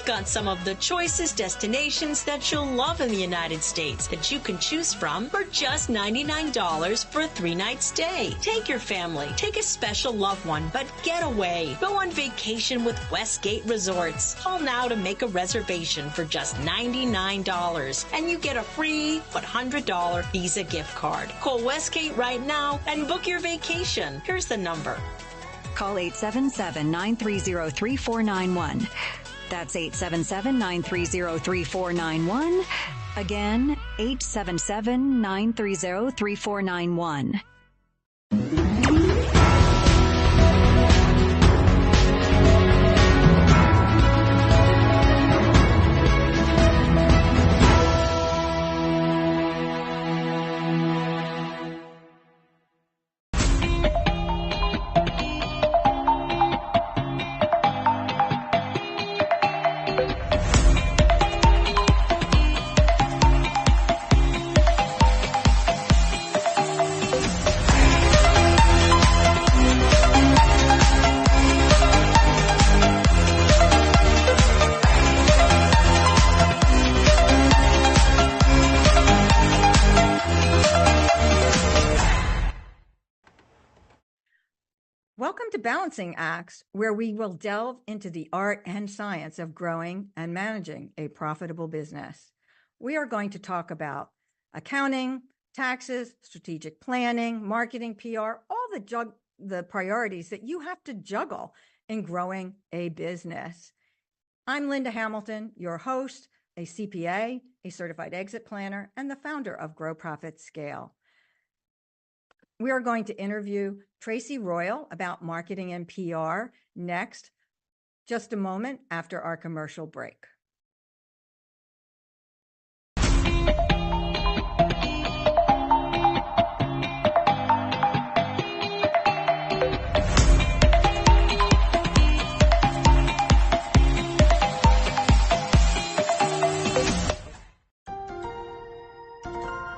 got some of the choicest destinations that you'll love in the United States that you can choose from for just $99 for a 3-night stay. Take your family, take a special loved one, but get away. Go on vacation with Westgate Resorts. Call now to make a reservation for just $99, and you get a free $100 Visa gift card. Call Westgate right now and book your vacation. Here's the number. Call 877-930-3491. That's 877-930-3491. Again, 877-930-3491. Welcome to Balancing Acts, where we will delve into the art and science of growing and managing a profitable business. We are going to talk about accounting, taxes, strategic planning, marketing, PR, all the priorities that you have to juggle in growing a business. I'm Linda Hamilton, your host, a CPA, a certified exit planner, and the founder of Grow Profit Scale. We are going to interview Tracy Royal about marketing and PR next, just a moment after our commercial break.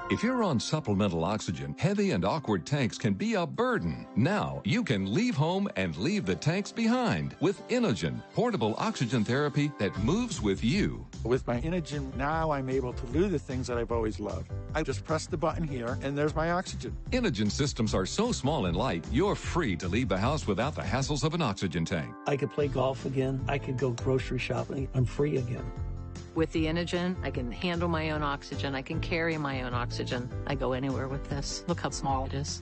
If you're on supplemental oxygen, heavy and awkward tanks can be a burden. Now, you can leave home and leave the tanks behind with Inogen, portable oxygen therapy that moves with you. With my Inogen, now I'm able to do the things that I've always loved. I just press the button here, and there's my oxygen. Inogen systems are so small and light, you're free to leave the house without the hassles of an oxygen tank. I could play golf again. I could go grocery shopping. I'm free again. With the Inogen, I can handle my own oxygen. I can carry my own oxygen. I go anywhere with this. Look how small it is.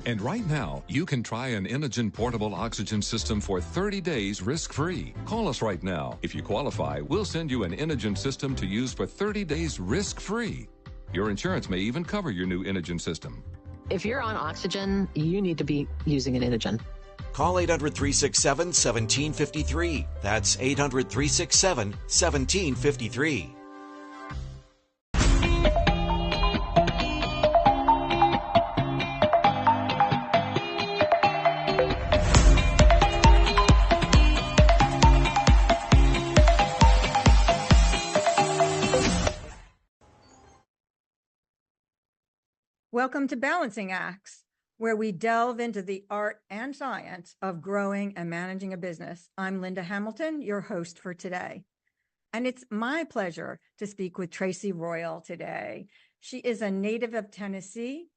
And right now, you can try an Inogen portable oxygen system for 30 days risk-free. Call us right now. If you qualify, we'll send you an Inogen system to use for 30 days risk-free. Your insurance may even cover your new Inogen system. If you're on oxygen, you need to be using an Inogen. Call 800-367-1753. That's 800-367-1753. Welcome to Balancing Acts, where we delve into the art and science of growing and managing a business. I'm Linda Hamilton, your host for today. And it's my pleasure to speak with Tracy Royal today. She is a native of Tennessee,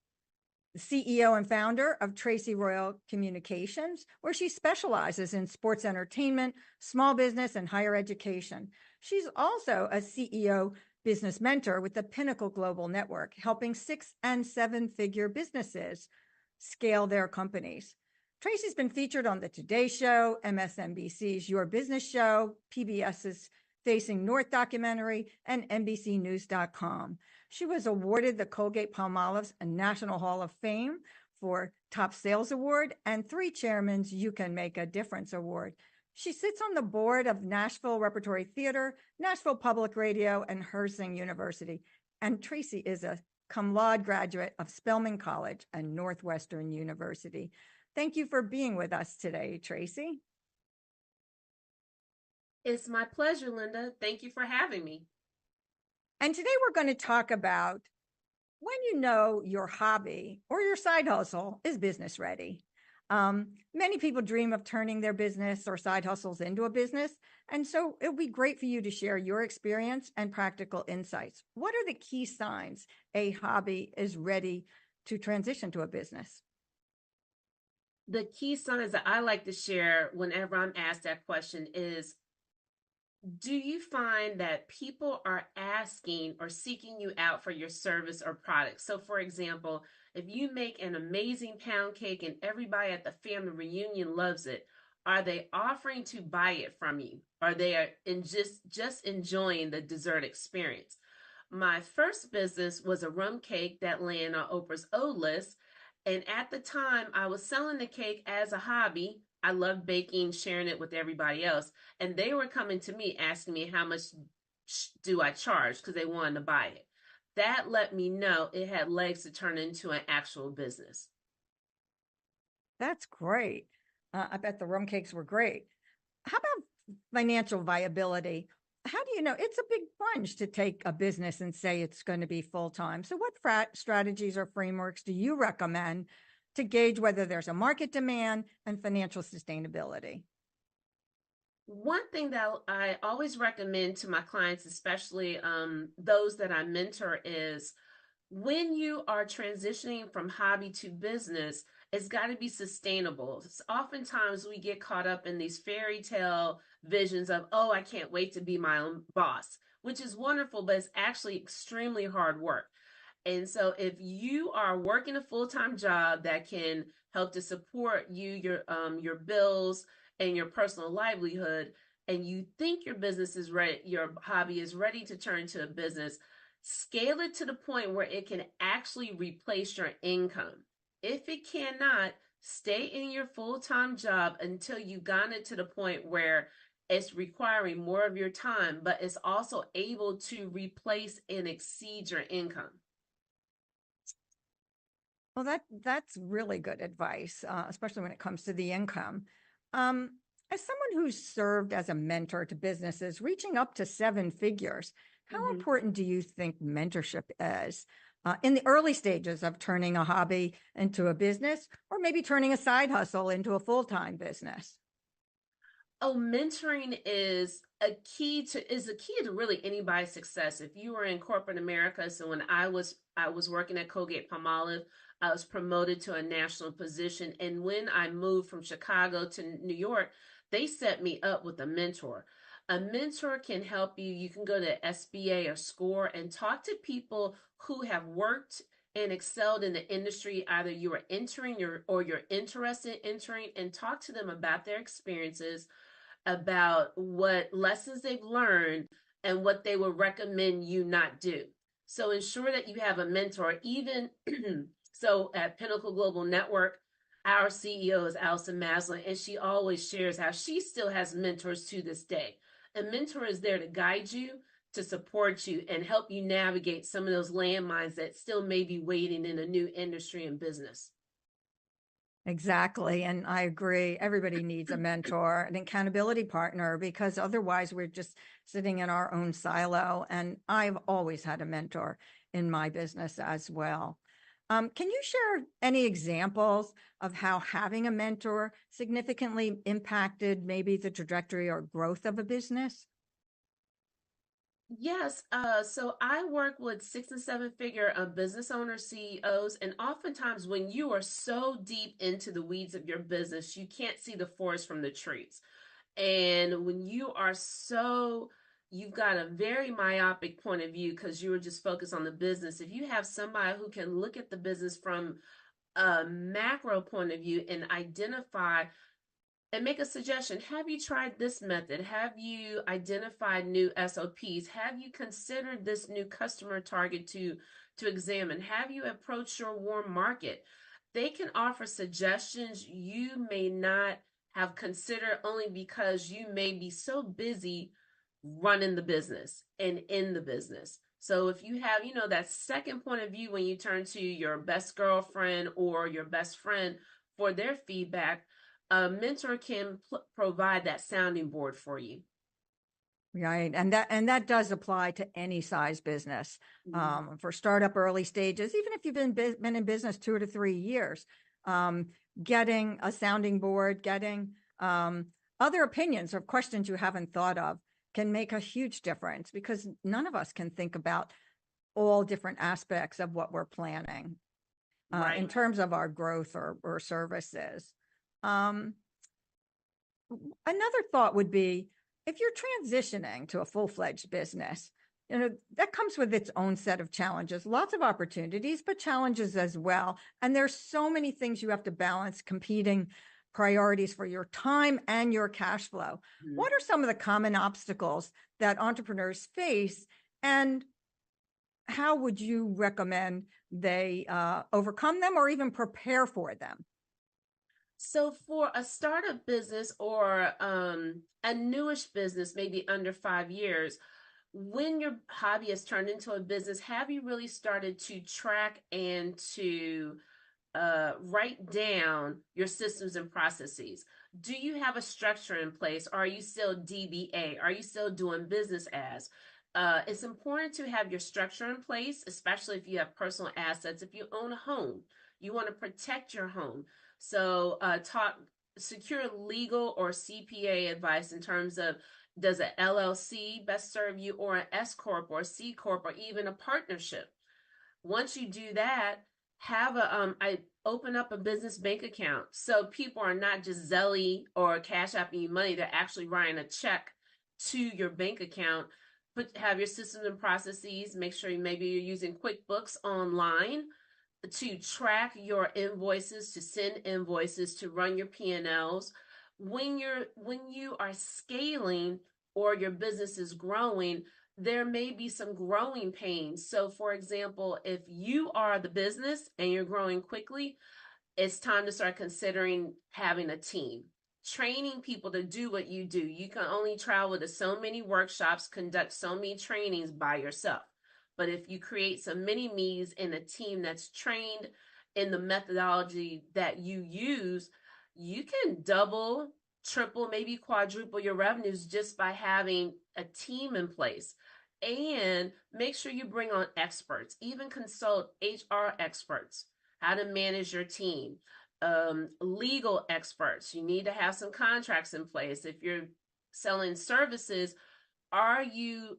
the CEO and founder of Tracy Royal Communications, where she specializes in sports entertainment, small business, and higher education. She's also a CEO business mentor with the Pinnacle Global Network, helping 6- and 7-figure businesses scale their companies. Tracy's been featured on the Today Show, MSNBC's Your Business Show, PBS's Facing North documentary, and NBCnews.com. She was awarded the Colgate-Palmolive's National Hall of Fame for Top Sales Award and 3 Chairman's You Can Make a Difference Award. She sits on the board of Nashville Repertory Theater, Nashville Public Radio, and Herzing University. And Tracy is a cum laude graduate of Spelman College and Northwestern University. Thank you for being with us today, Tracy. It's my pleasure, Linda. Thank you for having me. And today we're going to talk about when you know your hobby or your side hustle is business ready. Many people dream of turning their business or side hustles into a business. And so it would be great for you to share your experience and practical insights. What are the key signs a hobby is ready to transition to a business? The key signs that I like to share whenever I'm asked that question is, do you find that people are asking or seeking you out for your service or product? So, for example, if you make an amazing pound cake and everybody at the family reunion loves it, are they offering to buy it from you? Are they just enjoying the dessert experience? My first business was a rum cake that landed on Oprah's O list. And at the time, I was selling the cake as a hobby. I loved baking, sharing it with everybody else. And they were coming to me asking me how much do I charge because they wanted to buy it. That let me know it had legs to turn into an actual business. That's great. I bet the rum cakes were great. How about financial viability? How do you know it's a big plunge to take a business and say it's going to be full time? So, what strategies or frameworks do you recommend to gauge whether there's a market demand and financial sustainability? One thing that I always recommend to my clients, especially those that I mentor, is when you are transitioning from hobby to business, it's got to be sustainable. Oftentimes we get caught up in these fairy tale visions of, oh, I can't wait to be my own boss, which is wonderful, but it's actually extremely hard work. And so if you are working a full-time job that can help to support your bills and your personal livelihood, and you think your business is ready, your hobby is ready to turn to a business, scale it to the point where it can actually replace your income. If it cannot, stay in your full-time job until you've gotten it to the point where it's requiring more of your time, but it's also able to replace and exceed your income. Well, that's really good advice, especially when it comes to the income. As someone who's served as a mentor to businesses reaching up to 7 figures, how important do you think mentorship is in the early stages of turning a hobby into a business, or maybe turning a side hustle into a full-time business? Oh, mentoring is a key to really anybody's success. If you were in corporate America, so when I was working at Colgate Palmolive, I was promoted to a national position, and when I moved from Chicago to New York, they set me up with a mentor. A mentor can help you. You can go to SBA or SCORE and talk to people who have worked and excelled in the industry. Either you are entering or you're interested in entering, and talk to them about their experiences, about what lessons they've learned and what they would recommend you not do. So ensure that you have a mentor. Even so, at Pinnacle Global Network, our CEO is Allison Maslin, and she always shares how she still has mentors to this day. A mentor is there to guide you, to support you, and help you navigate some of those landmines that still may be waiting in a new industry and business. Exactly. And I agree. Everybody needs a mentor, an accountability partner, because otherwise we're just sitting in our own silo. And I've always had a mentor in my business as well. Can you share any examples of how having a mentor significantly impacted maybe the trajectory or growth of a business? Yes. So I work with 6 and 7 figure business owners, CEOs, and oftentimes when you are so deep into the weeds of your business, you can't see the forest from the trees. And when you've got a very myopic point of view because you were just focused on the business. If you have somebody who can look at the business from a macro point of view and identify and make a suggestion. Have you tried this method? Have you identified new SOPs? Have you considered this new customer target to examine? Have you approached your warm market? They can offer suggestions you may not have considered only because you may be so busy running the business and in the business. So if you have, that second point of view when you turn to your best girlfriend or your best friend for their feedback, a mentor can provide that sounding board for you. Right. And that does apply to any size business. For startup early stages, even if you've been in business 2 to 3 years, getting a sounding board, getting other opinions or questions you haven't thought of can make a huge difference, because none of us can think about all different aspects of what we're planning in terms of our growth or services. Another thought would be, if you're transitioning to a full-fledged business, that comes with its own set of challenges, lots of opportunities, but challenges as well. And there's so many things you have to balance, competing priorities for your time and your cash flow. Mm-hmm. What are some of the common obstacles that entrepreneurs face, and how would you recommend they overcome them or even prepare for them? So for a startup business or a newish business, maybe under 5 years, when your hobby has turned into a business, have you really started to track and to write down your systems and processes? Do you have a structure in place? Or are you still DBA? Are you still doing business as? It's important to have your structure in place, especially if you have personal assets. If you own a home, you want to protect your home. So secure legal or CPA advice in terms of, does an LLC best serve you, or an S Corp or a C Corp, or even a partnership? Once you do that, have I open up a business bank account, so people are not just Zelly or Cash Apping you money, they're actually writing a check to your bank account. Have your systems and processes, make sure maybe you're using QuickBooks online to track your invoices, to send invoices, to run your P&Ls. When you are scaling or your business is growing, there may be some growing pains. So for example, if you are the business and you're growing quickly, it's time to start considering having a team, training people to do what you do. You can only travel to so many workshops, conduct so many trainings by yourself. But if you create some mini-me's in a team that's trained in the methodology that you use, you can double, triple, maybe quadruple your revenues just by having a team in place. And make sure you bring on experts, even consult HR experts, how to manage your team, legal experts. You need to have some contracts in place. If you're selling services, are you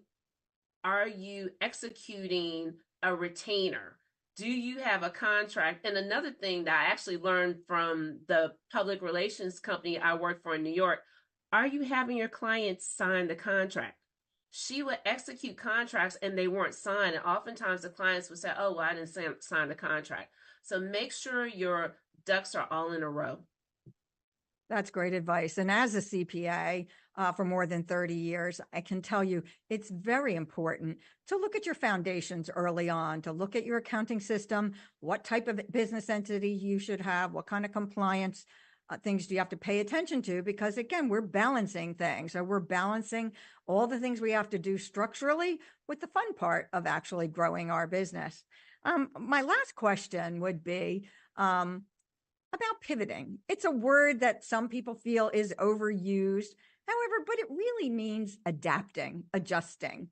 executing a retainer? Do you have a contract? And another thing that I actually learned from the public relations company I worked for in New York, are you having your clients sign the contract? She would execute contracts and they weren't signed. And oftentimes the clients would say, oh, well, I didn't sign the contract. So make sure your ducks are all in a row. That's great advice. And as a CPA for more than 30 years, I can tell you it's very important to look at your foundations early on, to look at your accounting system, what type of business entity you should have, what kind of compliance things do you have to pay attention to, because again, we're balancing things. So we're balancing all the things we have to do structurally with the fun part of actually growing our business. My last question would be, about pivoting. It's a word that some people feel is overused. However, but it really means adapting, adjusting,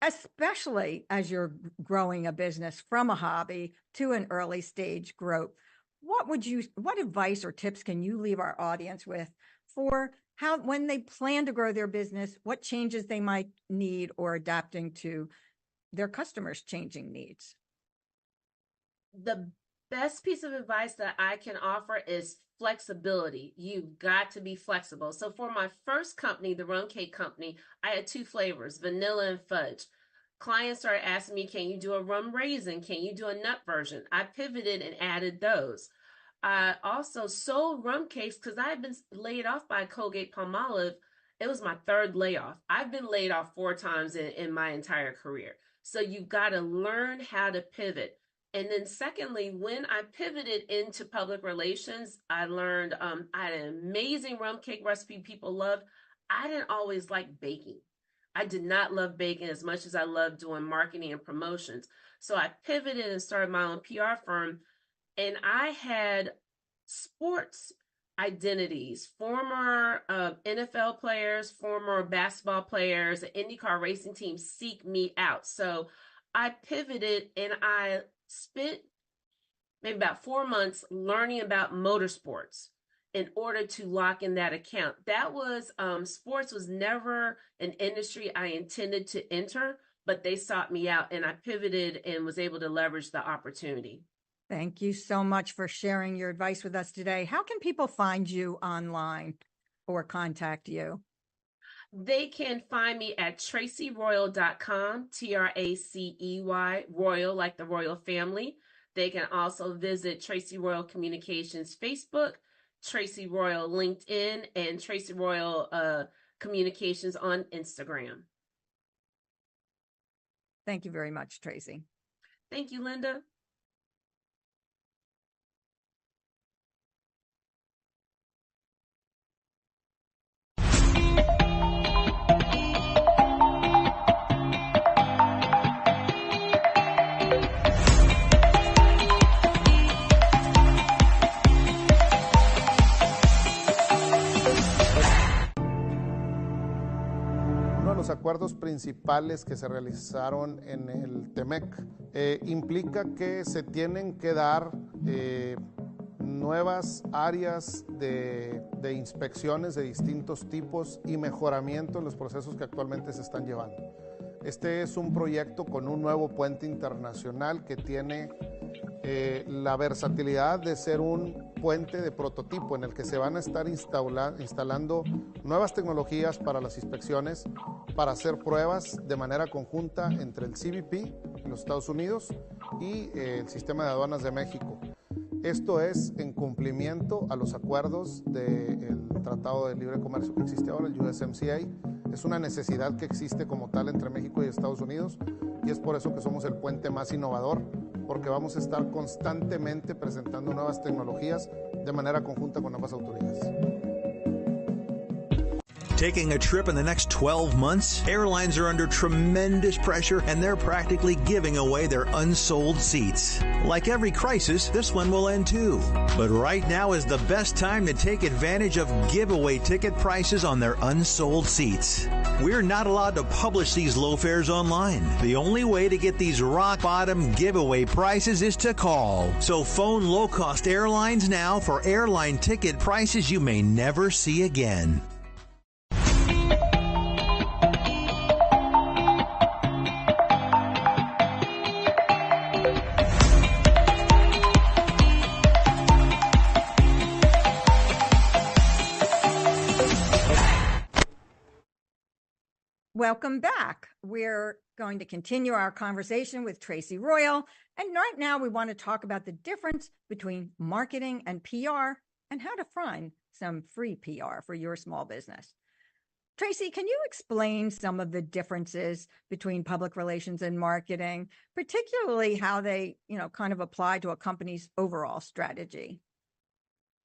especially as you're growing a business from a hobby to an early stage growth. What advice or tips can you leave our audience with for how, when they plan to grow their business, what changes they might need or adapting to their customers' changing needs? The best piece of advice that I can offer is flexibility. You've got to be flexible. So for my first company, the Rum Cake Company, I had 2 flavors, vanilla and fudge. Clients started asking me, can you do a rum raisin? Can you do a nut version? I pivoted and added those. I also sold rum cakes because I had been laid off by Colgate Palmolive. It was my 3rd layoff. I've been laid off 4 times in my entire career. So you've got to learn how to pivot. And then secondly, when I pivoted into public relations, I learned I had an amazing rum cake recipe people loved. I didn't always like baking. I did not love baking as much as I loved doing marketing and promotions. So I pivoted and started my own PR firm. And I had sports identities, former NFL players, former basketball players, the IndyCar racing team seek me out. So I pivoted and I spent maybe about 4 months learning about motorsports in order to lock in that account. That was, sports was never an industry I intended to enter, but they sought me out and I pivoted and was able to leverage the opportunity. Thank you so much for sharing your advice with us today. How can people find you online or contact you? They can find me at tracyroyal.com, TRACEY, Royal, like the royal family. They can also visit Tracy Royal Communications Facebook, Tracy Royal LinkedIn, and Tracy Royal Communications on Instagram. Thank you very much, Tracy. Thank you, Linda. Los acuerdos principales que se realizaron en el TEMEC implica que se tienen que dar nuevas áreas de inspecciones de distintos tipos y mejoramiento en los procesos que actualmente se están llevando. Este es un proyecto con un nuevo puente internacional que tiene la versatilidad de ser un puente de prototipo en el que se van a estar instalando nuevas tecnologías para las inspecciones, para hacer pruebas de manera conjunta entre el CBP en los Estados Unidos y el Sistema de Aduanas de México. Esto es en cumplimiento a los acuerdos del Tratado de Libre Comercio que existe ahora, el USMCA. Es una necesidad que existe como tal entre México y Estados Unidos y es por eso que somos el puente más innovador, porque vamos a estar constantemente presentando nuevas tecnologías de manera conjunta con ambas autoridades. Taking a trip in the next 12 months? Airlines are under tremendous pressure and they're practically giving away their unsold seats. Like every crisis, this one will end too. But right now is the best time to take advantage of giveaway ticket prices on their unsold seats. We're not allowed to publish these low fares online. The only way to get these rock bottom giveaway prices is to call. So phone low-cost airlines now for airline ticket prices you may never see again. Welcome back. We're going to continue our conversation with Tracy Royal. And right now we want to talk about the difference between marketing and PR and how to find some free PR for your small business. Tracy, can you explain some of the differences between public relations and marketing, particularly how they, kind of apply to a company's overall strategy?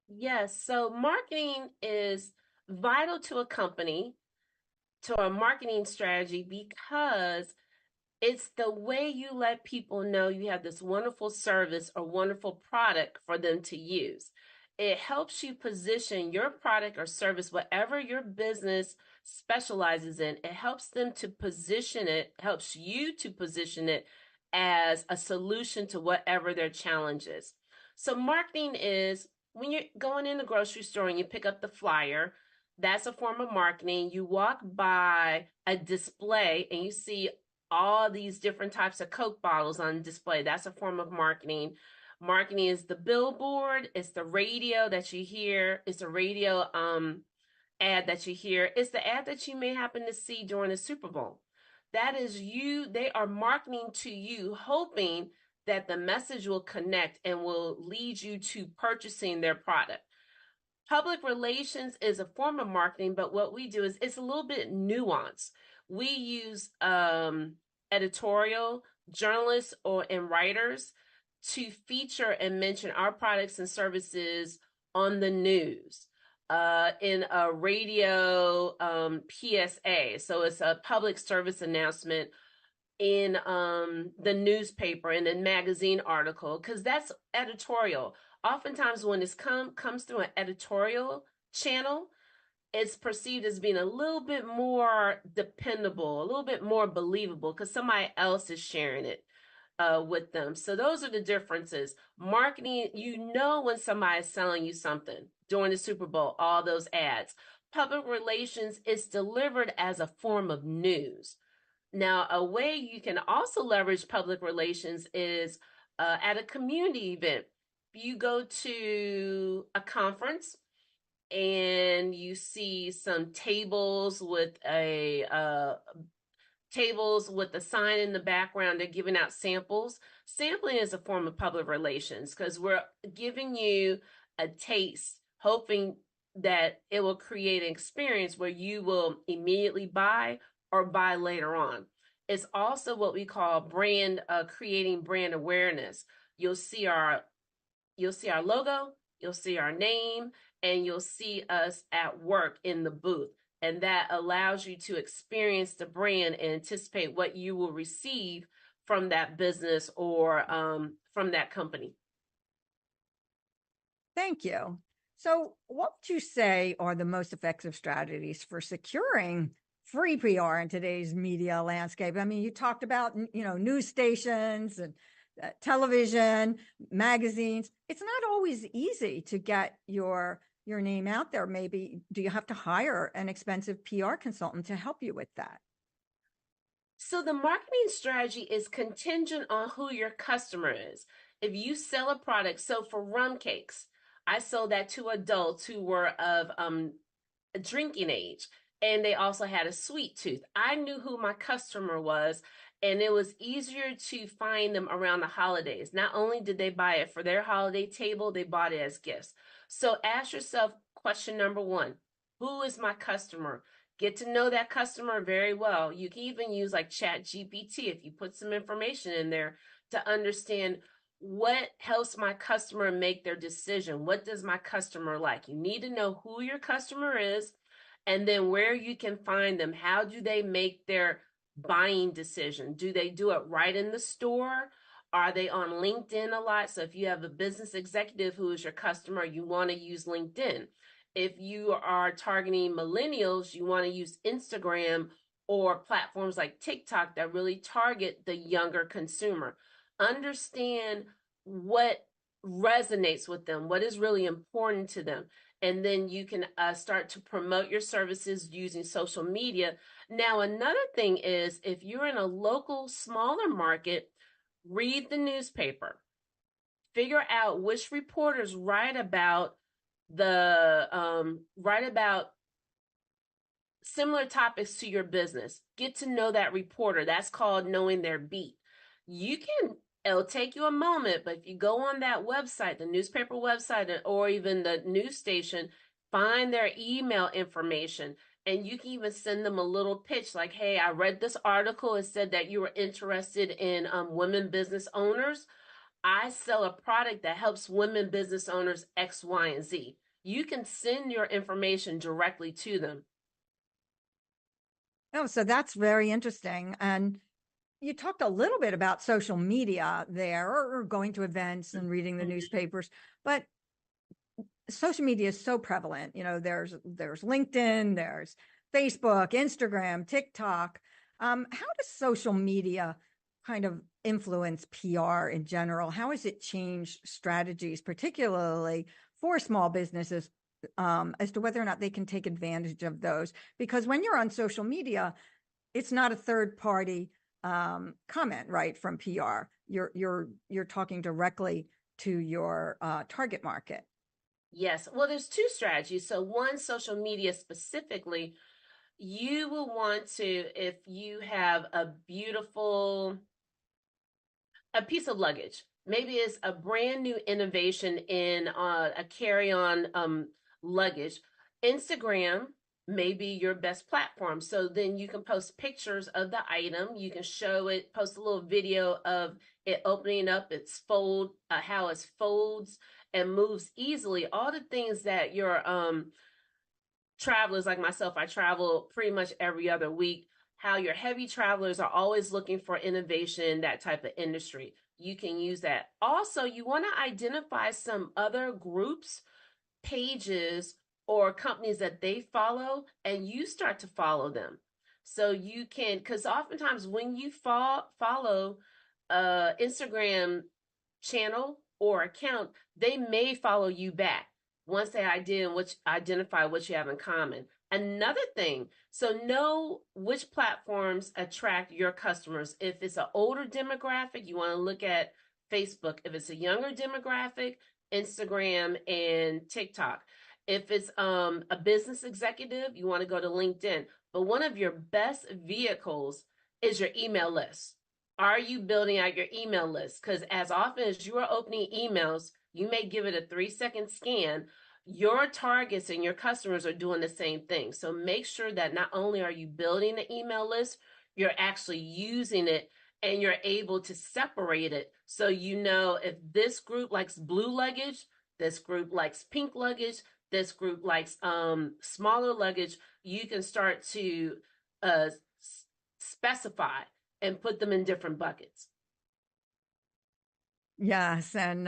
Yes. So marketing is vital to a company, to a marketing strategy, because it's the way you let people know you have this wonderful service or wonderful product for them to use. It helps you position your product or service, whatever your business specializes in. It helps them to position it, helps you to position it as a solution to whatever their challenge is. So marketing is when you're going in the grocery store and you pick up the flyer. That's a form of marketing. You walk by a display and you see all these different types of Coke bottles on display. That's a form of marketing. Marketing is the billboard. It's the radio that you hear. It's a radio ad that you hear. It's the ad that you may happen to see during the Super Bowl. That is you. They are marketing to you, hoping that the message will connect and will lead you to purchasing their product. Public relations is a form of marketing, but what we do is it's a little bit nuanced. We use editorial journalists and writers to feature and mention our products and services on the news, in a radio PSA. So it's a public service announcement in the newspaper, in a magazine article, because that's editorial. Oftentimes when this comes through an editorial channel, it's perceived as being a little bit more dependable, a little bit more believable because somebody else is sharing it. with them. So those are the differences. Marketing, when somebody's selling you something during the Super Bowl, all those ads. Public relations is delivered as a form of news. Now, a way you can also leverage public relations is at a community event. You go to a conference and you see some tables with a sign in the background. They're giving out samples. Sampling is a form of public relations because we're giving you a taste, hoping that it will create an experience where you will immediately buy or buy later on. It's also what we call creating brand awareness. You'll see our logo, you'll see our name, and you'll see us at work in the booth. And that allows you to experience the brand and anticipate what you will receive from that business or from that company. Thank you. So what would you say are the most effective strategies for securing free PR in today's media landscape? I mean, you talked about, news stations and television, magazines. It's not always easy to get your name out there. Maybe do you have to hire an expensive PR consultant to help you with that? So the marketing strategy is contingent on who your customer is. If you sell a product, so for rum cakes, I sold that to adults who were of drinking age, and they also had a sweet tooth. I knew who my customer was, and it was easier to find them around the holidays. Not only did they buy it for their holiday table, they bought it as gifts. So ask yourself question number one, who is my customer? Get to know that customer very well. You can even use like Chat GPT if you put some information in there to understand what helps my customer make their decision. What does my customer like? You need to know who your customer is and then where you can find them. How do they make their buying decision? Do they do it right in the store? Are they on LinkedIn a lot? So if you have a business executive who is your customer, you want to use LinkedIn. If you are targeting millennials, you want to use Instagram or platforms like TikTok that really target the younger consumer. Understand what resonates with them, what is really important to them. And then you can start to promote your services using social media. Now, another thing is if you're in a local, smaller market, read the newspaper. Figure out which reporters write about similar topics to your business. Get to know that reporter. That's called knowing their beat. It'll take you a moment, but if you go on that website, the newspaper website, or even the news station, find their email information. And you can even send them a little pitch like, hey, I read this article. It said that you were interested in women business owners. I sell a product that helps women business owners X, Y, and Z. You can send your information directly to them. Oh, so that's very interesting. And you talked a little bit about social media there, or going to events and reading the newspapers, but social media is so prevalent. There's LinkedIn, there's Facebook, Instagram, TikTok. How does social media kind of influence PR in general? How has it changed strategies, particularly for small businesses, as to whether or not they can take advantage of those? Because when you're on social media, it's not a third party comment, right, from PR. You're talking directly to your target market. Yes. Well, there's two strategies. So one, social media specifically, you will want to, if you have a piece of luggage, maybe it's a brand new innovation in a carry-on luggage, Instagram may be your best platform. So then you can post pictures of the item. You can show it, post a little video of it opening up, how it folds and moves easily. All the things that your travelers like myself, I travel pretty much every other week, how your heavy travelers are always looking for innovation in that type of industry. You can use that. Also, you want to identify some other groups, pages, or companies that they follow, and you start to follow them. So you can, because oftentimes when you follow a Instagram channel or account, they may follow you back once they identify what you have in common. Another thing, so know which platforms attract your customers. If it's an older demographic, you want to look at Facebook. If it's a younger demographic, Instagram and TikTok. If it's a business executive, you want to go to LinkedIn. But one of your best vehicles is your email list. Are you building out your email list? Because as often as you are opening emails, you may give it a 3-second scan. Your targets and your customers are doing the same thing. So make sure that not only are you building the email list, you're actually using it and you're able to separate it. So you know if this group likes blue luggage, this group likes pink luggage, this group likes smaller luggage, you can start to specify and put them in different buckets. Yes, and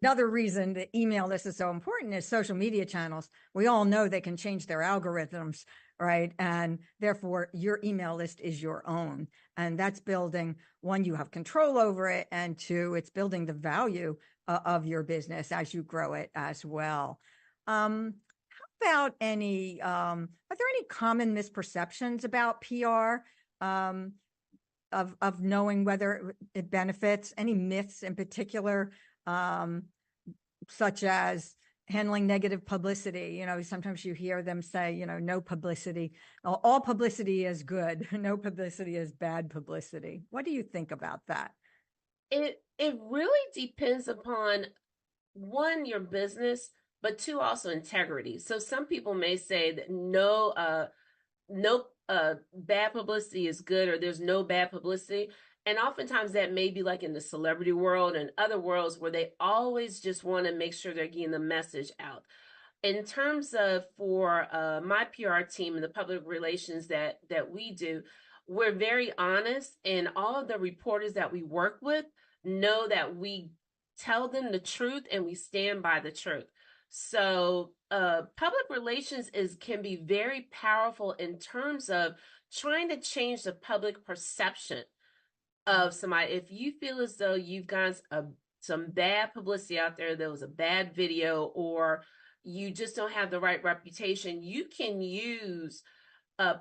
another reason the email list is so important is social media channels. We all know they can change their algorithms, right? And therefore, your email list is your own. And that's building, one, you have control over it, and two, it's building the value of your business as you grow it as well. How about are there any common misperceptions about PR? Of knowing whether it benefits, any myths in particular, such as handling negative publicity. You know, sometimes you hear them say, you know, no publicity. All publicity is good. No publicity is bad publicity. What do you think about that? It really depends upon, one, your business, but two, also integrity. So some people may say that no bad publicity is good, or there's no bad publicity. And oftentimes that may be like in the celebrity world and other worlds where they always just want to make sure they're getting the message out. In terms of for my PR team and the public relations that we do, we're very honest, and all of the reporters that we work with know that we tell them the truth and we stand by the truth. So public relations can be very powerful in terms of trying to change the public perception of somebody. If you feel as though you've got some bad publicity out there was a bad video, or you just don't have the right reputation, you can use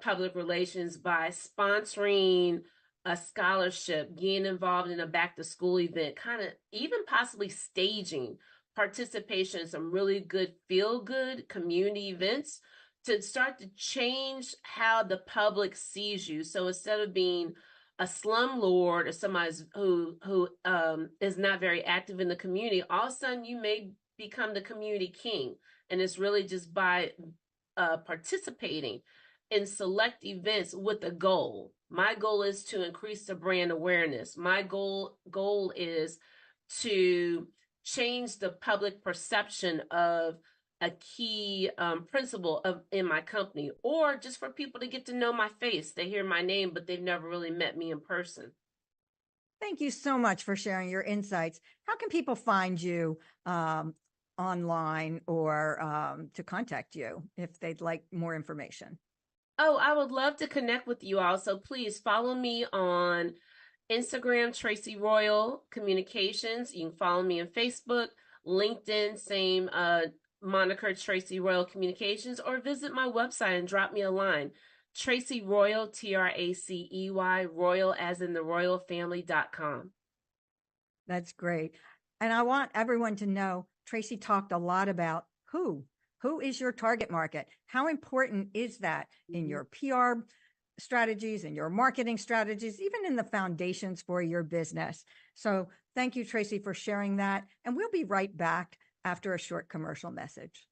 public relations by sponsoring a scholarship, getting involved in a back to school event, kind of even possibly staging participation in some really good feel-good community events to start to change how the public sees you. So instead of being a slumlord or somebody who is not very active in the community, all of a sudden you may become the community king. And it's really just by participating in select events with a goal. My goal is to increase the brand awareness. My goal is to change the public perception of a key principle in my company, or just for people to get to know my face. They hear my name, but they've never really met me in person. Thank you so much for sharing your insights. How can people find you online or to contact you if they'd like more information? Oh, I would love to connect with you all. So please follow me on Instagram, Tracy Royal Communications. You can follow me on Facebook, LinkedIn, same moniker, Tracy Royal Communications, or visit my website and drop me a line. Tracy Royal, Tracey, Royal as in the royal family.com. That's great. And I want everyone to know, Tracy talked a lot about who is your target market? How important is that in your PR strategies and your marketing strategies, even in the foundations for your business? So thank you, Tracy, for sharing that. And we'll be right back after a short commercial message.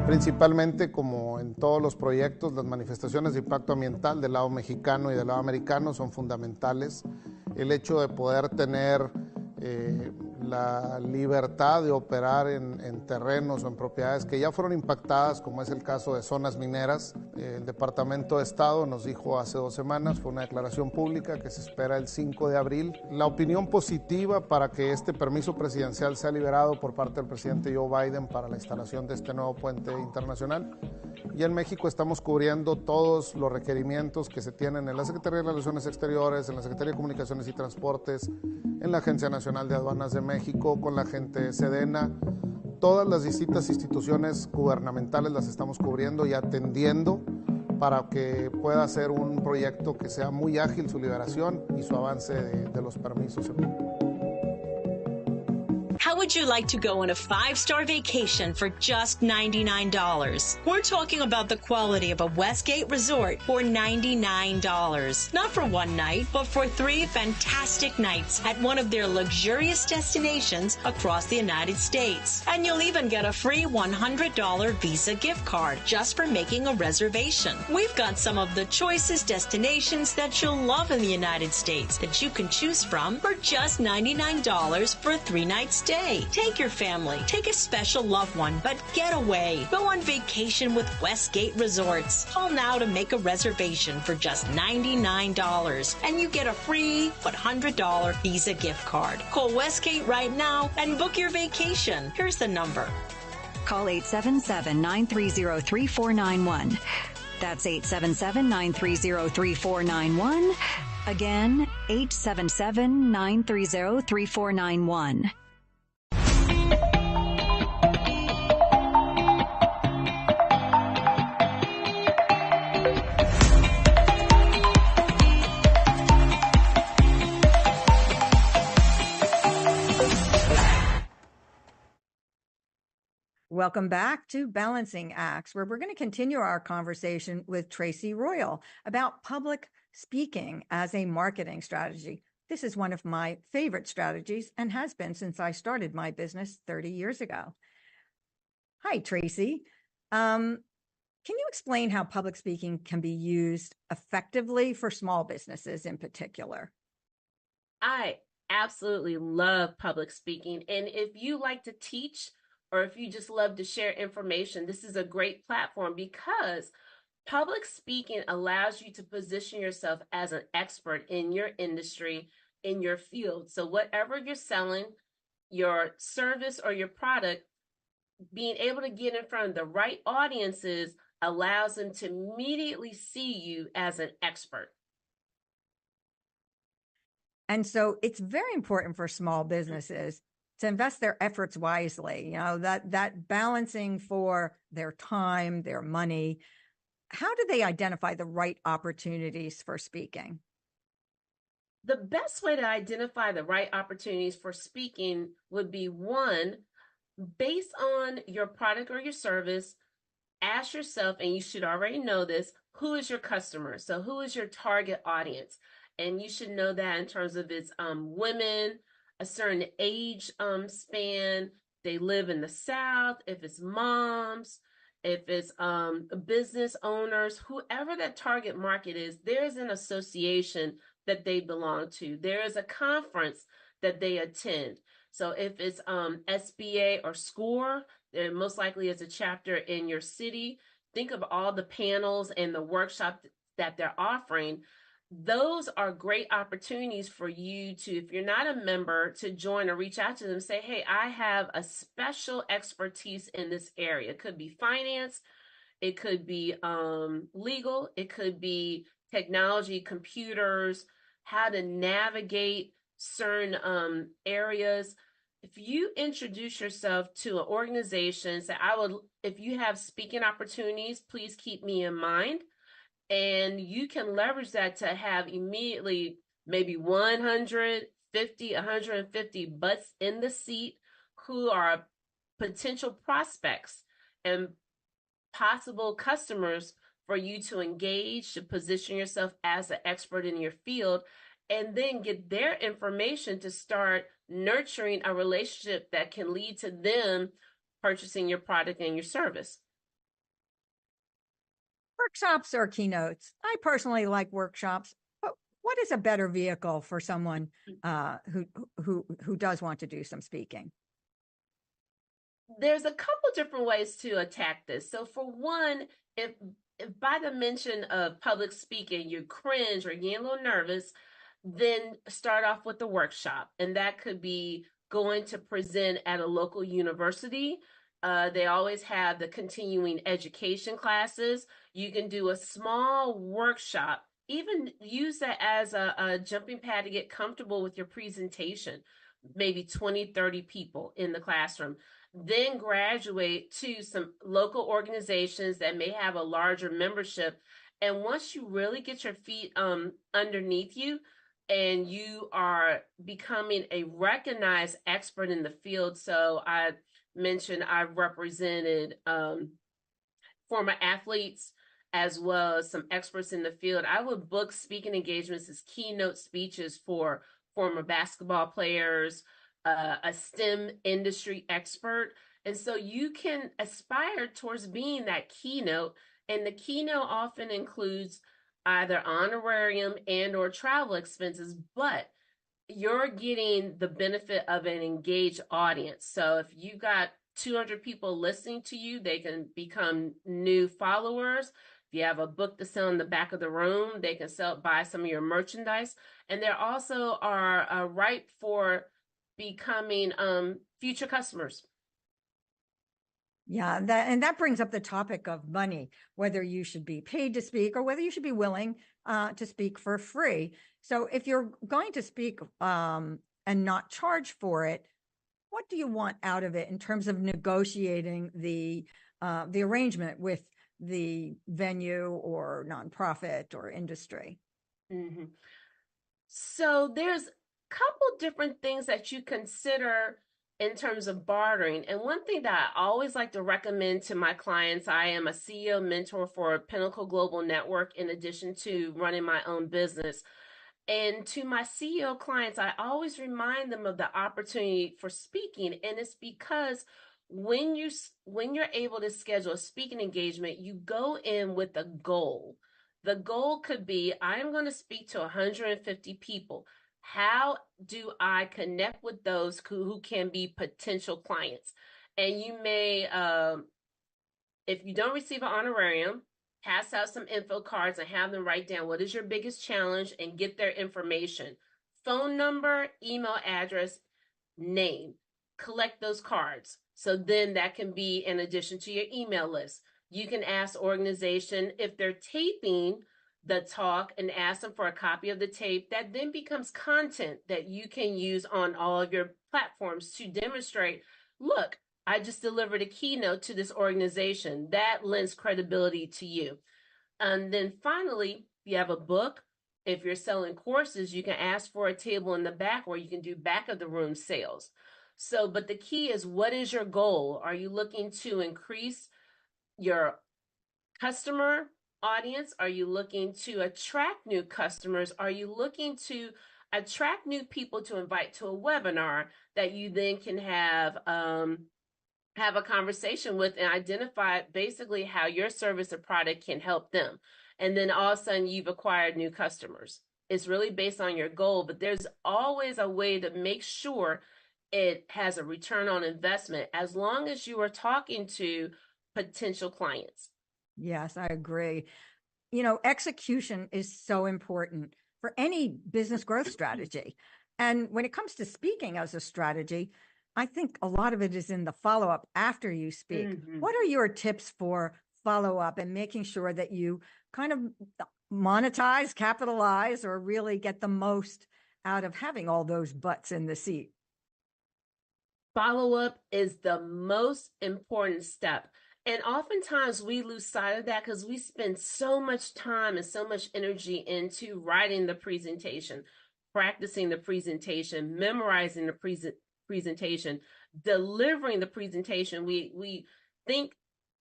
Principalmente, como en todos los proyectos, las manifestaciones de impacto ambiental del lado mexicano y del lado americano son fundamentales. El hecho de poder tener la libertad de operar en terrenos o en propiedades que ya fueron impactadas, como es el caso de zonas mineras. El Departamento de Estado nos dijo hace 2 semanas, fue una declaración pública que se espera el 5 de abril. La opinión positiva para que este permiso presidencial sea liberado por parte del presidente Joe Biden para la instalación de este nuevo puente internacional. Y en México estamos cubriendo todos los requerimientos que se tienen en la Secretaría de Relaciones Exteriores, en la Secretaría de Comunicaciones y Transportes, en la Agencia Nacional de Aduanas de México, con la gente Sedena. Todas las distintas instituciones gubernamentales las estamos cubriendo y atendiendo para que pueda ser un proyecto que sea muy ágil su liberación y su avance de los permisos. How would you like to go on a 5-star vacation for just $99? We're talking about the quality of a Westgate resort for $99. Not for one night, but for 3 fantastic nights at one of their luxurious destinations across the United States. And you'll even get a free $100 Visa gift card just for making a reservation. We've got some of the choicest destinations that you'll love in the United States that you can choose from for just $99 for a 3-night stay. Take your family, take a special loved one, but get away. Go on vacation with Westgate Resorts. Call now to make a reservation for just $99, and you get a free $100 Visa gift card. Call Westgate right now and book your vacation. Here's the number. Call 877-930-3491. That's 877-930-3491. Again, 877-930-3491. Welcome back to Balancing Acts, where we're going to continue our conversation with Tracy Royal about public speaking as a marketing strategy. This is one of my favorite strategies and has been since I started my business 30 years ago. Hi, Tracy. Can you explain how public speaking can be used effectively for small businesses in particular? I absolutely love public speaking. And if you like to teach, or if you just love to share information, this is a great platform because public speaking allows you to position yourself as an expert in your industry, in your field. So whatever you're selling, your service or your product, being able to get in front of the right audiences allows them to immediately see you as an expert. And so it's very important for small businesses to invest their efforts wisely, that balancing for their time, their money. How do they identify the right opportunities for speaking? The best way to identify the right opportunities for speaking would be, one, based on your product or your service, ask yourself, and you should already know this, who is your customer? So who is your target audience? And you should know that in terms of it's women, a certain age span, they live in the South, if it's moms, if it's business owners, whoever that target market is, there's an association that they belong to. There is a conference that they attend. So if it's SBA or SCORE, there most likely is a chapter in your city. Think of all the panels and the workshops that they're offering. Those are great opportunities for you to, if you're not a member, to join or reach out to them and say, hey, I have a special expertise in this area. It could be finance, it could be legal, it could be technology, computers, how to navigate certain areas. If you introduce yourself to an organization, say, if you have speaking opportunities, please keep me in mind. And you can leverage that to have immediately maybe 150 butts in the seat who are potential prospects and possible customers for you to engage, to position yourself as an expert in your field, and then get their information to start nurturing a relationship that can lead to them purchasing your product and your service. Workshops or keynotes. I personally like workshops, but What is a better vehicle for someone who does want to do some speaking? There's a couple different ways to attack this. So for one, if by the mention of public speaking, you cringe or you're a little nervous, then start off with the workshop. And that could be going to present at a local university. They always have the continuing education classes. You can do a small workshop, even use that as a jumping pad to get comfortable with your presentation, maybe 20, 30 people in the classroom. Then graduate to some local organizations that may have a larger membership. And once you really get your feet underneath you and you are becoming a recognized expert in the field. So I mentioned I've represented former athletes as well as some experts in the field. I would book speaking engagements as keynote speeches for former basketball players, a STEM industry expert. And so you can aspire towards being that keynote. And the keynote often includes either honorarium and or travel expenses, but you're getting the benefit of an engaged audience. So if you got 200 people listening to you, they can become new followers. If you have a book to sell in the back of the room, they can buy some of your merchandise. And there also are ripe for becoming future customers. Yeah, that brings up the topic of money, whether you should be paid to speak or whether you should be willing to speak for free. So if you're going to speak and not charge for it, what do you want out of it in terms of negotiating the arrangement with the venue or nonprofit or industry? Mm-hmm. So there's a couple different things that you consider in terms of bartering. And one thing that I always like to recommend to my clients, I am a CEO mentor for Pinnacle Global Network in addition to running my own business. And to my CEO clients, I always remind them of the opportunity for speaking. And it's because when you're able to schedule a speaking engagement, you go in with a goal. The goal could be, I am going to speak to 150 people. How do I connect with those who can be potential clients? And you may, if you don't receive an honorarium, pass out some info cards and have them write down what is your biggest challenge and get their information. Phone number, email address, name. Collect those cards. So then that can be in addition to your email list. You can ask the organization if they're taping the talk and ask them for a copy of the tape. That then becomes content that you can use on all of your platforms to demonstrate, look, I just delivered a keynote to this organization. That lends credibility to you. And then finally, if you have a book, if you're selling courses, you can ask for a table in the back where you can do back of the room sales. So, but the key is, what is your goal? Are you looking to increase your customer audience? Are you looking to attract new customers? Are you looking to attract new people to invite to a webinar that you then can have a conversation with and identify basically how your service or product can help them? And then all of a sudden you've acquired new customers. It's really based on your goal, but there's always a way to make sure it has a return on investment as long as you are talking to potential clients. Yes, I agree. You know, execution is so important for any business growth strategy. And when it comes to speaking as a strategy, I think a lot of it is in the follow-up after you speak. Mm-hmm. What are your tips for follow-up and making sure that you kind of monetize, capitalize, or really get the most out of having all those butts in the seat? Follow-up is the most important step. And oftentimes we lose sight of that because we spend so much time and so much energy into writing the presentation, practicing the presentation, memorizing the presentation, delivering the presentation. We think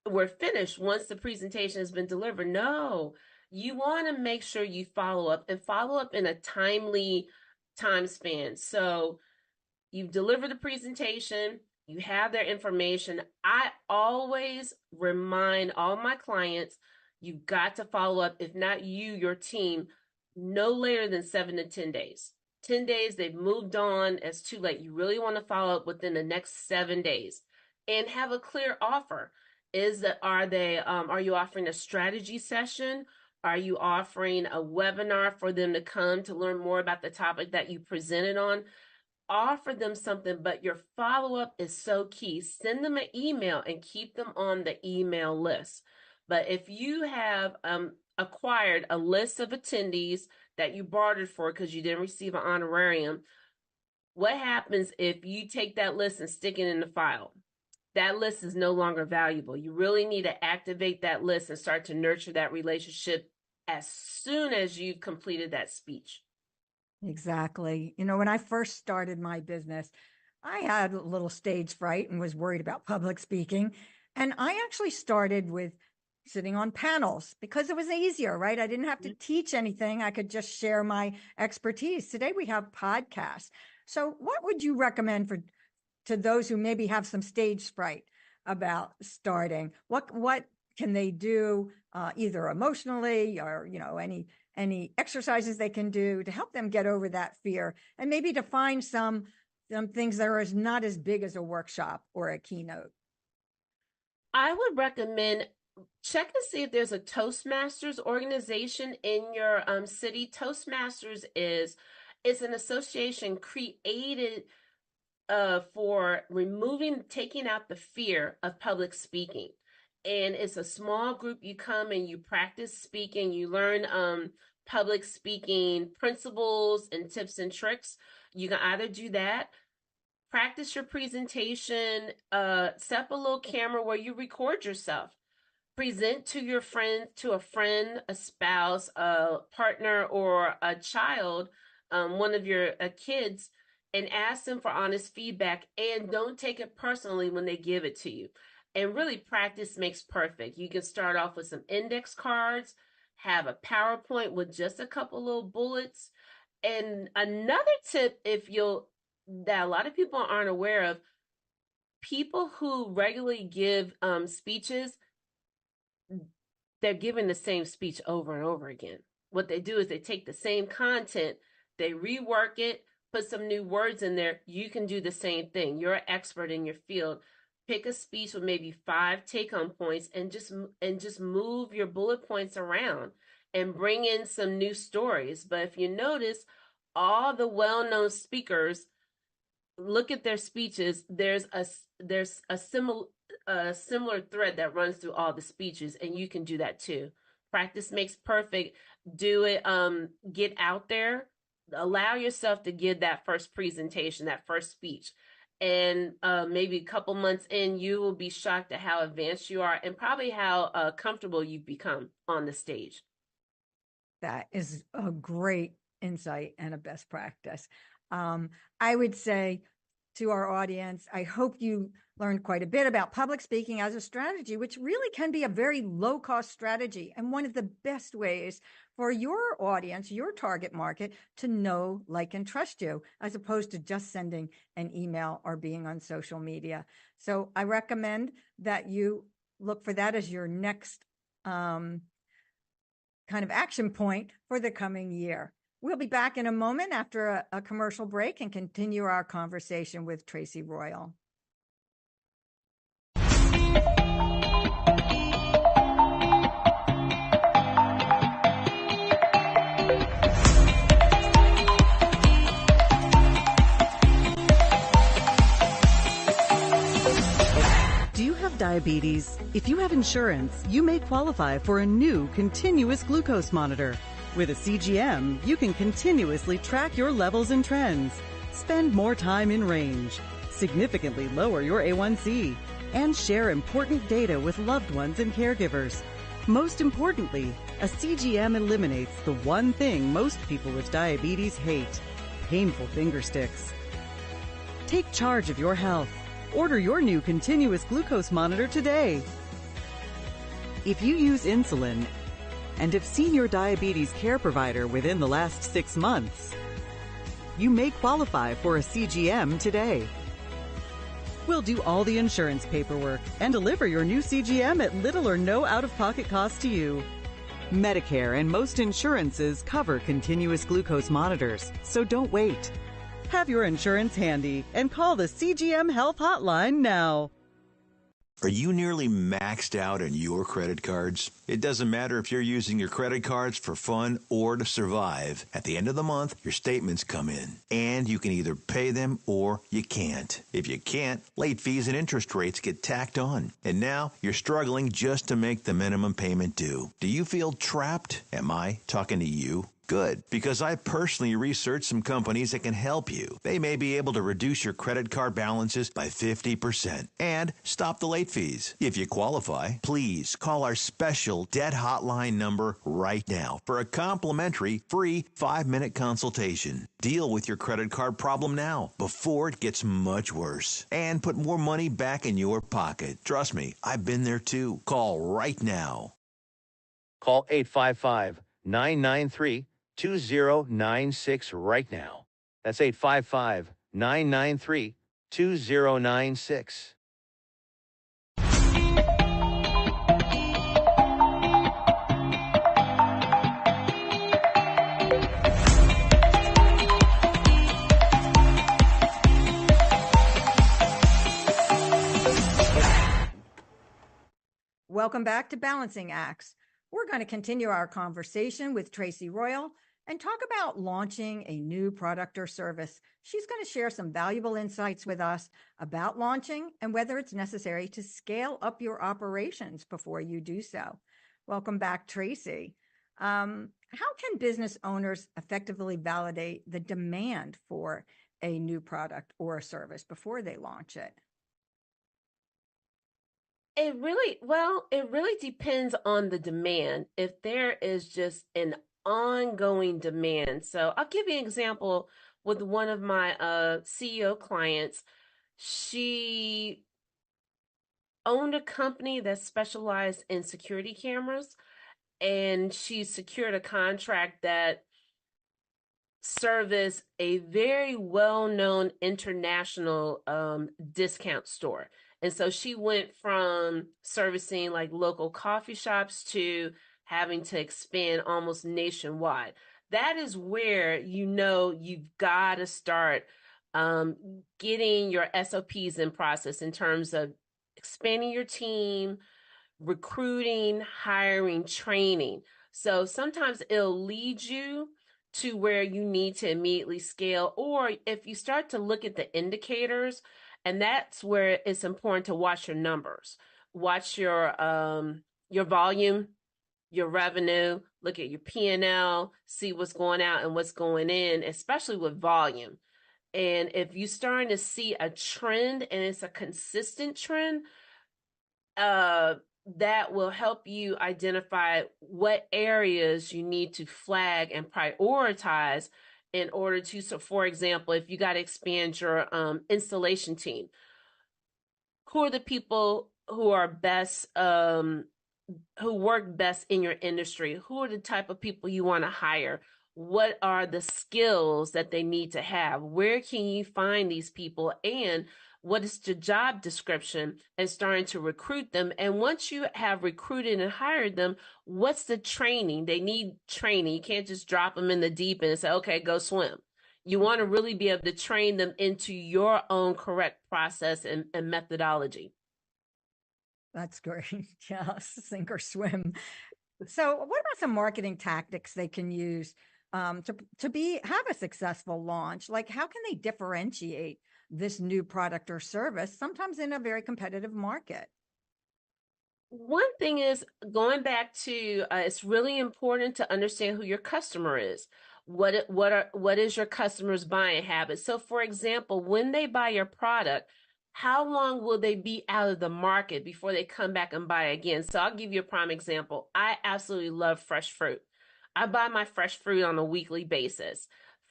we're finished once the presentation has been delivered. No, you want to make sure you follow up and follow up in a timely time span. So you've delivered the presentation, you have their information. I always remind all my clients, you've got to follow up. If not you, your team, no later than 7 to 10 days. 10 days, they've moved on, it's too late. You really want to follow up within the next 7 days and have a clear offer. Are you offering a strategy session? Are you offering a webinar for them to come to learn more about the topic that you presented on? Offer them something, but your follow-up is so key. Send them an email and keep them on the email list. But if you have acquired a list of attendees that you bartered for because you didn't receive an honorarium, what happens if you take that list and stick it in the file? That list is no longer valuable. You really need to activate that list and start to nurture that relationship as soon as you've completed that speech. Exactly. You know, when I first started my business, I had a little stage fright and was worried about public speaking. And I actually started with sitting on panels because it was easier, right? I didn't have to teach anything. I could just share my expertise. Today we have podcasts. So what would you recommend to those who maybe have some stage fright about starting? What can they do either emotionally or, you know, any exercises they can do to help them get over that fear, and maybe to find some things that are not as big as a workshop or a keynote? I would recommend check and see if there's a Toastmasters organization in your city. Toastmasters is an association created for taking out the fear of public speaking. And it's a small group. You come and you practice speaking. You learn public speaking principles and tips and tricks. You can either do that, practice your presentation, set up a little camera where you record yourself, present to your friend, a spouse, a partner, or a child, one of your kids, and ask them for honest feedback, and don't take it personally when they give it to you. And really, practice makes perfect. You can start off with some index cards, have a PowerPoint with just a couple little bullets. And another tip, that a lot of people aren't aware of, people who regularly give speeches, they're giving the same speech over and over again. What they do is they take the same content, they rework it, put some new words in there. You can do the same thing. You're an expert in your field. Pick a speech with maybe 5 take-home points and just move your bullet points around and bring in some new stories. But if you notice, all the well-known speakers, look at their speeches. There's a similar thread that runs through all the speeches, and you can do that too. Practice makes perfect. Do it. Get out there. Allow yourself to give that first presentation, that first speech. And maybe a couple months in, you will be shocked at how advanced you are and probably how comfortable you've become on the stage. That is a great insight and a best practice. I would say to our audience, I hope you learned quite a bit about public speaking as a strategy, which really can be a very low-cost strategy and one of the best ways for your audience, your target market, to know, like, and trust you, as opposed to just sending an email or being on social media. So I recommend that you look for that as your next kind of action point for the coming year. We'll be back in a moment after a commercial break and continue our conversation with Tracy Royal. Do you have diabetes? If you have insurance, you may qualify for a new continuous glucose monitor. With a CGM, you can continuously track your levels and trends, spend more time in range, significantly lower your A1C, and share important data with loved ones and caregivers. Most importantly, a CGM eliminates the one thing most people with diabetes hate: painful finger sticks. Take charge of your health. Order your new continuous glucose monitor today. If you use insulin and have seen your diabetes care provider within the last 6 months, you may qualify for a CGM today. We'll do all the insurance paperwork and deliver your new CGM at little or no out-of-pocket cost to you. Medicare and most insurances cover continuous glucose monitors, so don't wait. Have your insurance handy and call the CGM Health Hotline now. Are you nearly maxed out on your credit cards? It doesn't matter if you're using your credit cards for fun or to survive. At the end of the month, your statements come in, and you can either pay them or you can't. If you can't, late fees and interest rates get tacked on. And now you're struggling just to make the minimum payment due. Do you feel trapped? Am I talking to you? Good, because I personally researched some companies that can help you. They may be able to reduce your credit card balances by 50% and stop the late fees. If you qualify, please call our special debt hotline number right now for a complimentary free 5-minute consultation. Deal with your credit card problem now before it gets much worse and put more money back in your pocket. Trust me, I've been there too. Call right now. Call 855-993-2096 right now. That's 855-993-2096. Welcome back to Balancing Acts. We're going to continue our conversation with Tracy Royal and talk about launching a new product or service. She's going to share some valuable insights with us about launching and whether it's necessary to scale up your operations before you do so. Welcome back, Tracy. How can business owners effectively validate the demand for a new product or a service before they launch it? It really depends on the demand. If there is just an ongoing demand. So I'll give you an example with one of my CEO clients. She owned a company that specialized in security cameras, and she secured a contract that serviced a very well-known international discount store. And so she went from servicing like local coffee shops to having to expand almost nationwide. That is where you've got to start getting your SOPs in process in terms of expanding your team, recruiting, hiring, training. So sometimes it'll lead you to where you need to immediately scale, or if you start to look at the indicators, and that's where it's important to watch your numbers, watch your volume, your revenue, look at your P&L, see what's going out and what's going in, especially with volume. And if you're starting to see a trend and it's a consistent trend, that will help you identify what areas you need to flag and prioritize in order to, so for example, if you got to expand your installation team, who are the people who are best, who work best in your industry? Who are the type of people you want to hire? What are the skills that they need to have? Where can you find these people? And what is the job description, and starting to recruit them? And once you have recruited and hired them, what's the training? They need training. You can't just drop them in the deep end and say, okay, go swim. You want to really be able to train them into your own correct process and methodology. That's great. Yeah, sink or swim. So what about some marketing tactics they can use to have a successful launch? Like, how can they differentiate this new product or service, sometimes in a very competitive market? One thing is going back to it's really important to understand who your customer is. What is your customer's buying habit? So, for example, when they buy your product, how long will they be out of the market before they come back and buy again? So I'll give you a prime example. I absolutely love fresh fruit. I buy my fresh fruit on a weekly basis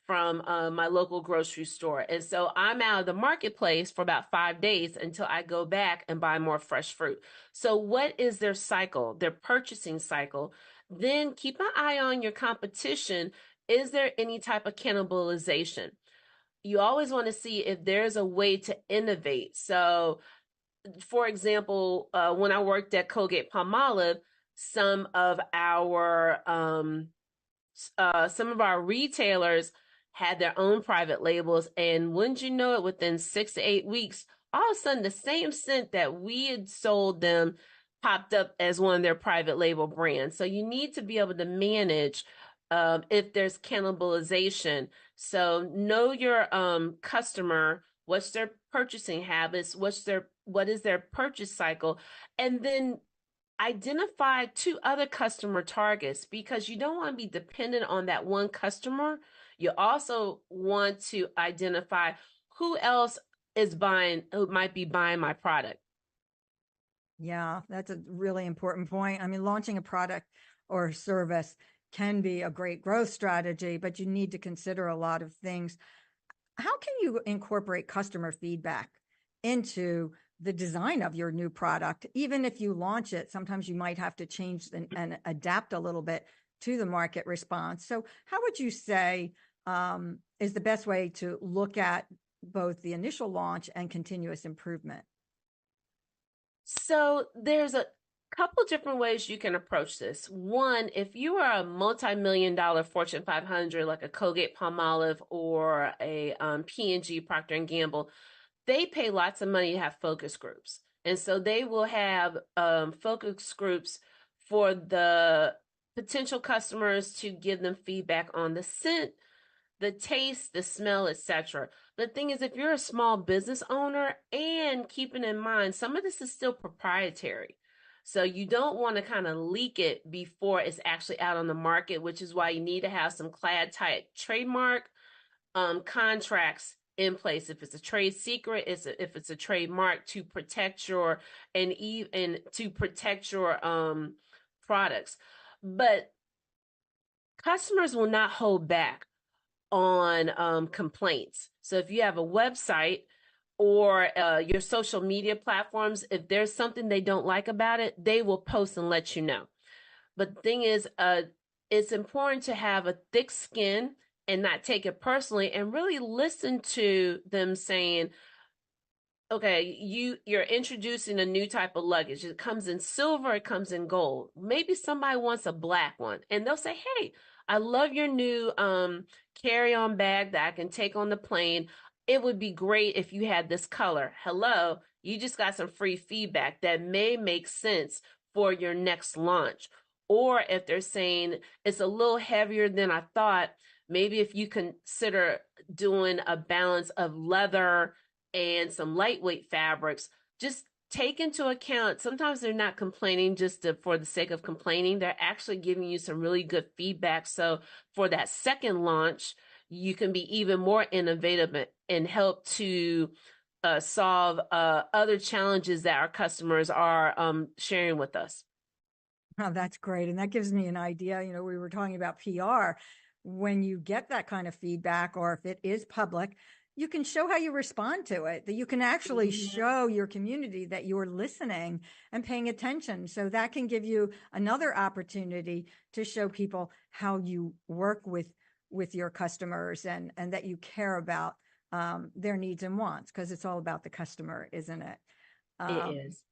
from my local grocery store. And so I'm out of the marketplace for about 5 days until I go back and buy more fresh fruit. So what is their cycle, their purchasing cycle? Then keep an eye on your competition. Is there any type of cannibalization? You always want to see if there's a way to innovate. So, for example, when I worked at Colgate Palmolive, some of our retailers had their own private labels, and wouldn't you know it, within 6 to 8 weeks, all of a sudden the same scent that we had sold them popped up as one of their private label brands. So you need to be able to manage if there's cannibalization. So know your customer, what's their purchasing habits, what is their purchase cycle, and then identify two other customer targets, because you don't want to be dependent on that one customer. You also want to identify who else who might be buying my product. Yeah, that's a really important point. I mean, launching a product or service can be a great growth strategy, but you need to consider a lot of things. How can you incorporate customer feedback into the design of your new product? Even if you launch it, sometimes you might have to change and adapt a little bit to the market response. So how would you say is the best way to look at both the initial launch and continuous improvement? So there's a couple different ways you can approach this. One, if you are a multi-million-dollar Fortune 500, like a Colgate-Palmolive or a P&G, Procter & Gamble, they pay lots of money to have focus groups. And so they will have focus groups for the potential customers to give them feedback on the scent, the taste, the smell, etc. The thing is, if you're a small business owner, and keeping in mind, some of this is still proprietary. So you don't want to kind of leak it before it's actually out on the market, which is why you need to have some clad type trademark contracts in place. If it's a trade secret, if it's a trademark, to protect your products. But customers will not hold back on complaints. So if you have a website or your social media platforms, if there's something they don't like about it, they will post and let you know. But the thing is, it's important to have a thick skin and not take it personally, and really listen to them saying, okay, you're introducing a new type of luggage. It comes in silver, it comes in gold. Maybe somebody wants a black one, and they'll say, hey, I love your new carry-on bag that I can take on the plane. It would be great if you had this color. Hello, you just got some free feedback that may make sense for your next launch. Or if they're saying it's a little heavier than I thought, maybe if you consider doing a balance of leather and some lightweight fabrics, just take into account, sometimes they're not complaining just for the sake of complaining. They're actually giving you some really good feedback. So for that second launch, you can be even more innovative and help to solve other challenges that our customers are sharing with us. Oh, that's great. And that gives me an idea. You know, we were talking about PR. When you get that kind of feedback, or if it is public, you can show how you respond to it, that you can actually show your community that you're listening and paying attention. So that can give you another opportunity to show people how you work with your customers, and that you care about their needs and wants, because it's all about the customer, isn't it? It is.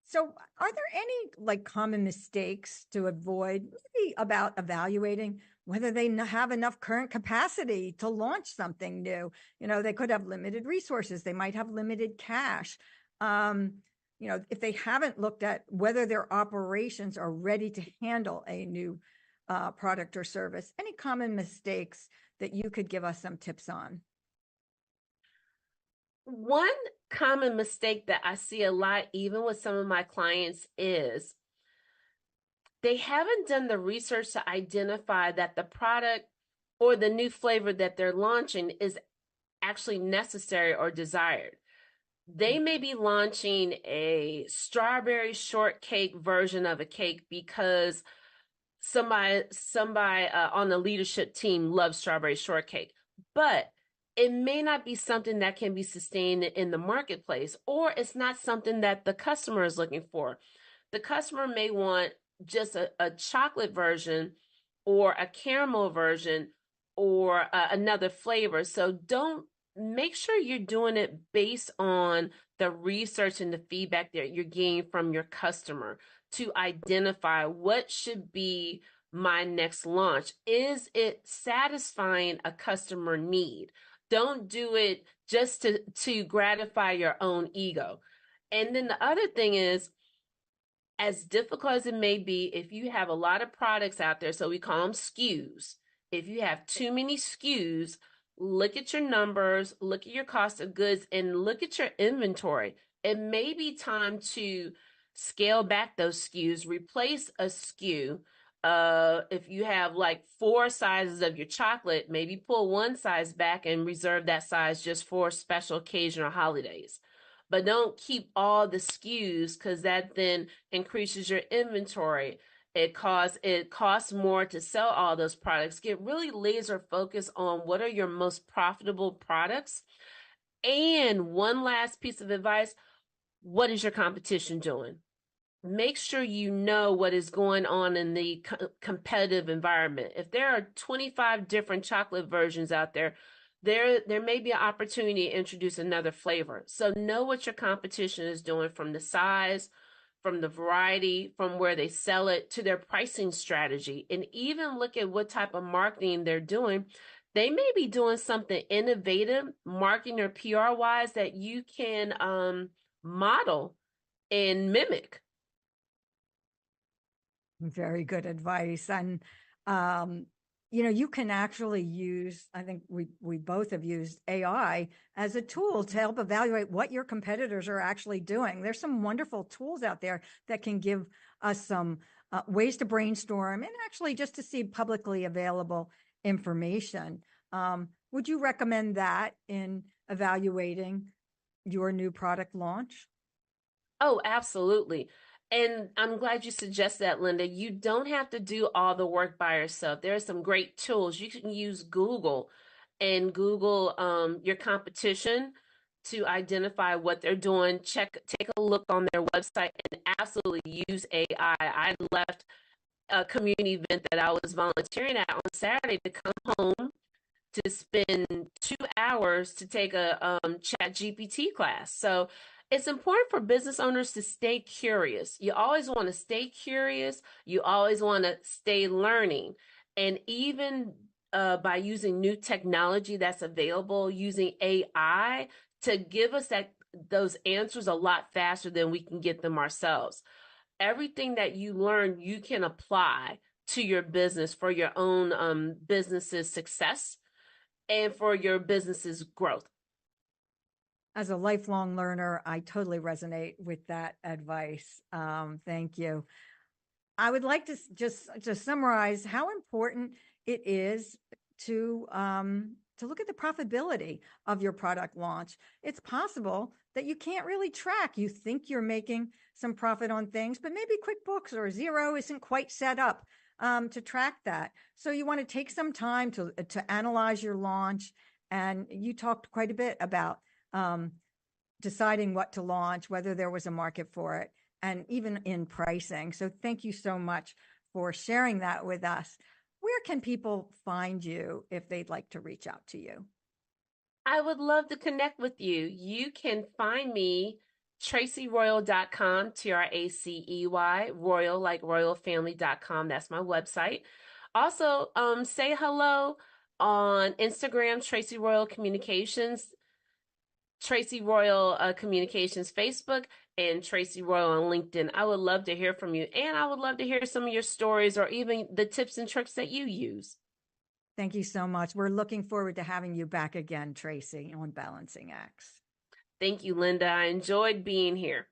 So are there any common mistakes to avoid, maybe about evaluating whether they have enough current capacity to launch something new? You know, they could have limited resources. They might have limited cash. You know, if they haven't looked at whether their operations are ready to handle a new product or service. Any common mistakes that you could give us some tips on? One common mistake that I see a lot, even with some of my clients, is they haven't done the research to identify that the product or the new flavor that they're launching is actually necessary or desired. They may be launching a strawberry shortcake version of a cake because somebody on the leadership team loves strawberry shortcake, but it may not be something that can be sustained in the marketplace, or it's not something that the customer is looking for. The customer may want just a chocolate version or a caramel version or another flavor. So make sure you're doing it based on the research and the feedback that you're getting from your customer. to identify what should be my next launch. Is it satisfying a customer need? Don't do it just to gratify your own ego. And then the other thing is, as difficult as it may be, if you have a lot of products out there, so we call them SKUs, if you have too many SKUs, look at your numbers, look at your cost of goods, and look at your inventory. It may be time to scale back those SKUs, replace a SKU. If you have like 4 sizes of your chocolate, maybe pull one size back and reserve that size just for special occasion or holidays. But don't keep all the SKUs, because that then increases your inventory. It costs more to sell all those products. Get really laser focused on what are your most profitable products. And one last piece of advice, what is your competition doing? Make sure you know what is going on in the competitive environment. If there are 25 different chocolate versions out there, there may be an opportunity to introduce another flavor. So know what your competition is doing, from the size, from the variety, from where they sell it, to their pricing strategy, and even look at what type of marketing they're doing. They may be doing something innovative, marketing or PR wise, that you can model and mimic. Very good advice. And, you can actually use, I think we both have used AI as a tool to help evaluate what your competitors are actually doing. There's some wonderful tools out there that can give us some ways to brainstorm and actually just to see publicly available information. Would you recommend that in evaluating your new product launch? Oh, absolutely. And I'm glad you suggest that, Linda. You don't have to do all the work by yourself. There are some great tools. You can use Google and Google your competition to identify what they're doing. Take a look on their website, and absolutely use AI. I left a community event that I was volunteering at on Saturday to come home to spend 2 hours to take a chat GPT class. So it's important for business owners to stay curious. You always want to stay curious. You always want to stay learning. And even by using new technology that's available, using AI to give us those answers a lot faster than we can get them ourselves. Everything that you learn, you can apply to your business for your own business's success and for your business's growth. As a lifelong learner, I totally resonate with that advice. Thank you. I would like to just summarize how important it is to look at the profitability of your product launch. It's possible that you can't really track. You think you're making some profit on things, but maybe QuickBooks or Xero isn't quite set up to track that. So you want to take some time to analyze your launch. And you talked quite a bit about deciding what to launch, whether there was a market for it, and even in pricing. So thank you so much for sharing that with us. Where can people find you if they'd like to reach out to you? I would love to connect with you. You can find me TracyRoyal.com, TRACEY, Royal like royalfamily.com. That's my website. Also, say hello on Instagram, Tracy Royal Communications, Tracy Royal Communications Facebook, and Tracy Royal on LinkedIn. I would love to hear from you, and I would love to hear some of your stories or even the tips and tricks that you use. Thank you so much. We're looking forward to having you back again, Tracy, on Balancing Acts. Thank you, Linda. I enjoyed being here.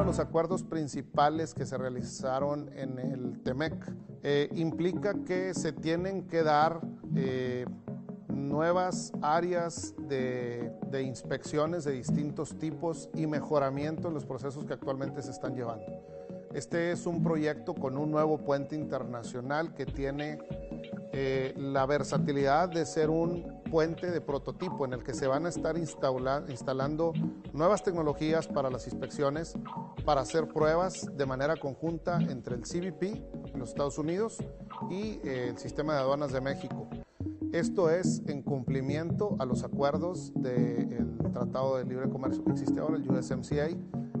Los acuerdos principales que se realizaron en el TEMEC implica que se tienen que dar nuevas áreas de inspecciones de distintos tipos y mejoramiento en los procesos que actualmente se están llevando. Este es un proyecto con un nuevo puente internacional que tiene la versatilidad de ser un puente de prototipo en el que se van a estar instalando nuevas tecnologías para las inspecciones, para hacer pruebas de manera conjunta entre el CBP en los Estados Unidos y el Sistema de Aduanas de México. Esto es en cumplimiento a los acuerdos del Tratado de Libre Comercio que existe ahora, el USMCA.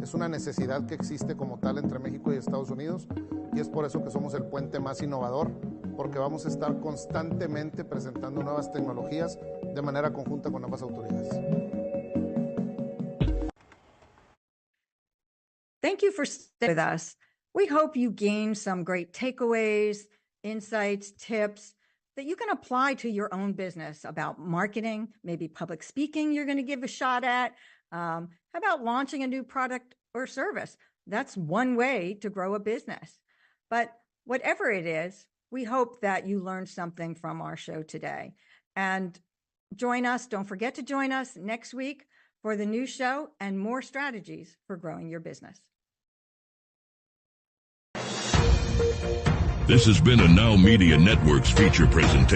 Es una necesidad que existe como tal entre México y Estados Unidos y es por eso que somos el puente más innovador, porque vamos a estar constantemente presentando nuevas tecnologías de manera conjunta con ambas autoridades. Thank you for staying with us. We hope you gained some great takeaways, insights, tips that you can apply to your own business about marketing, maybe public speaking you're going to give a shot at. How about launching a new product or service? That's one way to grow a business. But whatever it is, we hope that you learned something from our show today. And join us, don't forget to join us next week for the new show and more strategies for growing your business. This has been a NowMedia Networks feature presentation.